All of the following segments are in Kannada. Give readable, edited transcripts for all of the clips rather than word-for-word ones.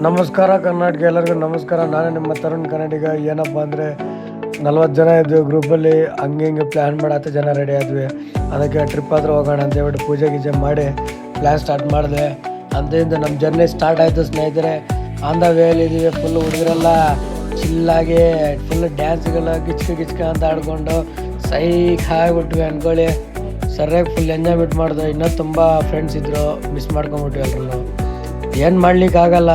ನಮಸ್ಕಾರ ಕರ್ನಾಟಕ, ಎಲ್ಲರಿಗೂ ನಮಸ್ಕಾರ. ನಾನು ನಿಮ್ಮ ತರುಣ್ ಕನ್ನಡಿಗ. ಏನಪ್ಪ ಅಂದರೆ 40 ಜನ ಇದ್ವಿ ಗ್ರೂಪಲ್ಲಿ. ಹಂಗೆ ಪ್ಲ್ಯಾನ್ ಮಾಡಿ 10 ಜನ ರೆಡಿ ಆದ್ವಿ. ಅದಕ್ಕೆ ಟ್ರಿಪ್ ಆದರೂ ಹೋಗೋಣ ಅಂತ ಹೇಳ್ಬಿಟ್ಟು ಪೂಜೆ ಗೀಜೆ ಮಾಡಿ ಪ್ಲ್ಯಾನ್ ಸ್ಟಾರ್ಟ್ ಮಾಡಿದೆ. ಅಂತೆಯಿಂದ ನಮ್ಮ ಜರ್ನಿ ಸ್ಟಾರ್ಟ್ ಆಯಿತು ಸ್ನೇಹಿತರೆ. On the ವೇಲಿದ್ದೀವಿ. ಫುಲ್ ಹುಡುಗರೆಲ್ಲ ಚಿಲ್ಲಾಗಿ ಫುಲ್ ಡ್ಯಾನ್ಸ್ಗೆಲ್ಲ ಗಿಚ್ಕ ಅಂತ ಆಡ್ಕೊಂಡು ಸೈಕ್ ಆಗಿಬಿಟ್ವಿ ಅಂದ್ಕೊಳ್ಳಿ. ಸರಿಯಾಗಿ ಫುಲ್ ಎಂಜಾಯ್ಮೆಂಟ್ ಮಾಡಿದ್ವಿ. ಇನ್ನೂ ತುಂಬ ಫ್ರೆಂಡ್ಸ್ ಇದ್ದರು, ಮಿಸ್ ಮಾಡ್ಕೊಂಬಿಟ್ವಿ ಎಲ್ಲರೂ. ಏನು ಮಾಡ್ಲಿಕ್ಕಾಗಲ್ಲ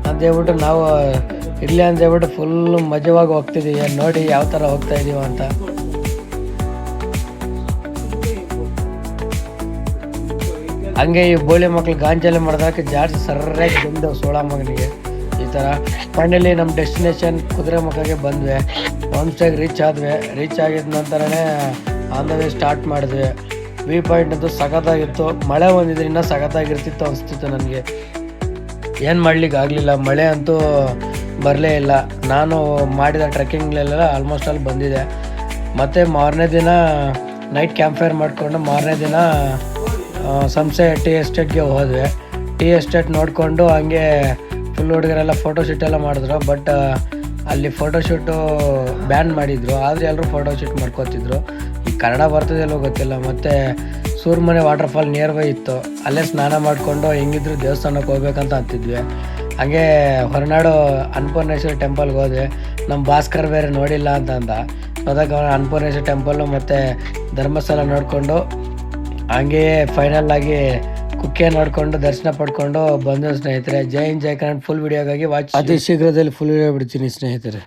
ಅಂತ ಹೇಳ್ಬಿಟ್ಟು ನಾವು ಇರಲಿ ಅಂತ ಹೇಳ್ಬಿಟ್ಟು ಫುಲ್ಲು ಮಜವಾಗಿ ಹೋಗ್ತಿದ್ದೀವಿ. ನೋಡಿ ಯಾವ ಥರ ಹೋಗ್ತಾ ಇದ್ದೀವಿ ಅಂತ. ಹಂಗೆ ಈ ಬೋಳಿ ಮಕ್ಳು ಗಾಂಜಾಲೆ ಮಾಡಿದಾಗ ಜಾಸ್ತಿ ಸರಿಯಾಗಿ ಬಂದವು ಸೋಳ ಮಗನಿಗೆ. ಈ ಥರ ಫೈನಲಿ ನಮ್ಮ ಡೆಸ್ಟಿನೇಷನ್ ಕುದುರೆಮುಖಗೆ ಬಂದ್ವಿ. ಹೋಮ್ ಸ್ಟೇಗೆ ರೀಚ್ ಆಗಿದ ನಂತರನೇ ಆನ್ ದ ವೇ ಸ್ಟಾರ್ಟ್ ಮಾಡಿದ್ವಿ. ವ್ಯೂ ಪಾಯಿಂಟ್ ಅಂತೂ ಸಖತ್ತಾಗಿತ್ತು. ಮಳೆ ಬಂದಿದ್ರೆ ಇನ್ನೂ ಸಖತ್ತಾಗಿರ್ತಿತ್ತು ಅನಿಸ್ತಿತ್ತು ನನಗೆ. ಏನು ಮಾಡ್ಲಿಕ್ಕೆ ಆಗಲಿಲ್ಲ, ಮಳೆ ಅಂತೂ ಬರಲೇ ಇಲ್ಲ. ನಾನು ಮಾಡಿದ ಟ್ರೆಕ್ಕಿಂಗ್ಲೆಲ್ಲ ಆಲ್ಮೋಸ್ಟ್ ಅಲ್ಲಿ ಬಂದಿದೆ. ಮತ್ತು ಮಾರನೇ ದಿನ ನೈಟ್ ಕ್ಯಾಂಪ್ ಫೈರ್ ಮಾಡಿಕೊಂಡು ಮಾರನೇ ದಿನ ಸಂಸೆ ಟೀ ಎಸ್ಟೇಟ್ಗೆ ಹೋದ್ವಿ. ಟೀ ಎಸ್ಟೇಟ್ ನೋಡಿಕೊಂಡು ಹಂಗೆ ಫುಲ್ ಹುಡುಗರೆಲ್ಲ ಫೋಟೋಶೂಟೆಲ್ಲ ಮಾಡಿದ್ರು. ಬಟ್ ಅಲ್ಲಿ ಫೋಟೋಶೂಟು ಬ್ಯಾನ್ ಮಾಡಿದರು. ಆದರೆ ಎಲ್ಲರೂ ಫೋಟೋಶೂಟ್ ಮಾಡ್ಕೋತಿದ್ರು. ಈ ಕನ್ನಡ ಬರ್ತದೆಲ್ಲೋ ಗೊತ್ತಿಲ್ಲ. ಮತ್ತು ಸೂರ್ಮನೆ ವಾಟರ್ಫಾಲ್ ನಿಯರ್ ಬೈ ಇತ್ತು. ಅಲ್ಲೇ ಸ್ನಾನ ಮಾಡಿಕೊಂಡು ಹೆಂಗಿದ್ರು ದೇವಸ್ಥಾನಕ್ಕೆ ಹೋಗ್ಬೇಕಂತ ಅಂತಿದ್ವಿ. ಹಾಗೆ ಹೊರನಾಡು ಅನ್ನಪೂರ್ಣೇಶ್ವರಿ ಟೆಂಪಲ್ಗೆ ಹೋದ್ವಿ. ನಮ್ಮ ಭಾಸ್ಕರ್ ಬೇರೆ ನೋಡಿಲ್ಲ ಅಂತ ಅಂದ. ಅದಕ್ಕೆ ಅನ್ನಪೂರ್ಣೇಶ್ವರಿ ಟೆಂಪಲ್ಲು ಮತ್ತು ಧರ್ಮಸ್ಥಳ ನೋಡಿಕೊಂಡು ಹಂಗೆಯೇ ಫೈನಲ್ ಆಗಿ ಕುಕ್ಕೆ ನೋಡಿಕೊಂಡು ದರ್ಶನ ಪಡ್ಕೊಂಡು ಬಂದು ಸ್ನೇಹಿತರೆ. ಜೈ ಹಿಂದ್ ಜೈ ಕನ್ನಡ. ಫುಲ್ ವಿಡಿಯೋಗಾಗಿ ವಾಚ್ ಅತಿ ಶೀಘ್ರದಲ್ಲಿ ಫುಲ್ ವಿಡಿಯೋ ಬಿಡ್ತೀನಿ ಸ್ನೇಹಿತರೆ.